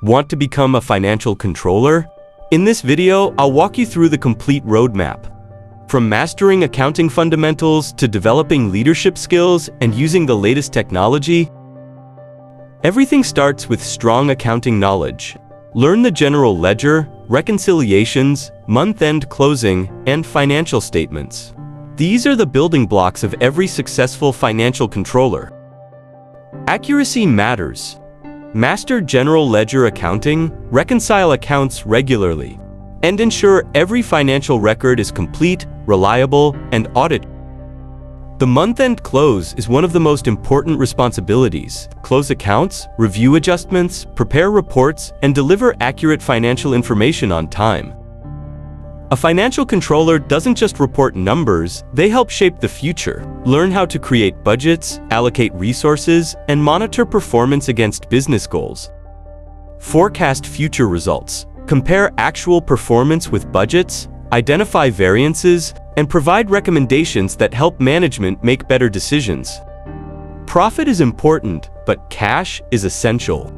Want to become a financial controller? In this video, I'll walk you through the complete roadmap. From mastering accounting fundamentals to developing leadership skills and using the latest technology, everything starts with strong accounting knowledge. Learn the general ledger, reconciliations, month-end closing, and financial statements. These are the building blocks of every successful financial controller. Accuracy matters. Master general ledger accounting, reconcile accounts regularly, and ensure every financial record is complete, reliable, and audited. The month-end close is one of the most important responsibilities. Close accounts, review adjustments, prepare reports, and deliver accurate financial information on time. A financial controller doesn't just report numbers, they help shape the future. Learn how to create budgets, allocate resources, and monitor performance against business goals. Forecast future results. Compare actual performance with budgets, identify variances, and provide recommendations that help management make better decisions. Profit is important, but cash is essential.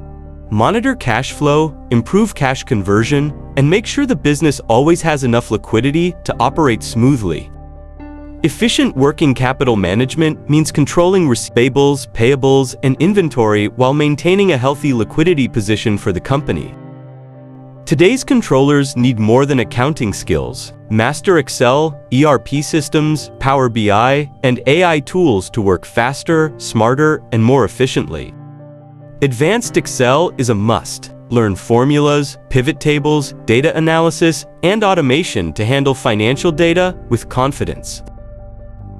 Monitor cash flow, improve cash conversion, and make sure the business always has enough liquidity to operate smoothly. Efficient working capital management means controlling receivables, payables, and inventory while maintaining a healthy liquidity position for the company. Today's controllers need more than accounting skills. Master Excel, ERP systems, Power BI, and AI tools to work faster, smarter, and more efficiently. Advanced Excel is a must. Learn formulas, pivot tables, data analysis, and automation to handle financial data with confidence.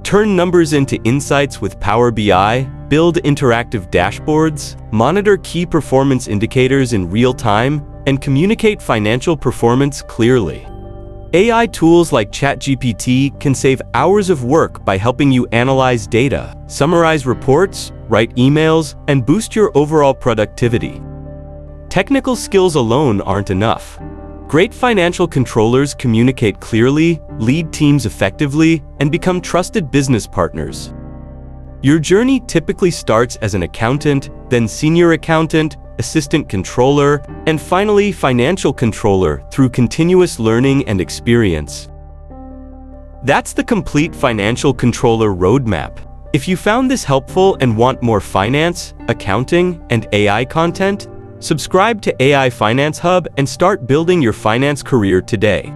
Turn numbers into insights with Power BI, build interactive dashboards, monitor key performance indicators in real time, and communicate financial performance clearly. AI tools like ChatGPT can save hours of work by helping you analyze data, summarize reports, write emails, and boost your overall productivity. Technical skills alone aren't enough. Great financial controllers communicate clearly, lead teams effectively, and become trusted business partners. Your journey typically starts as an accountant, then senior accountant, assistant controller, and finally financial controller through continuous learning and experience. That's the complete financial controller roadmap. If you found this helpful and want more finance, accounting, and AI content, subscribe to AI Finance Hub and start building your finance career today.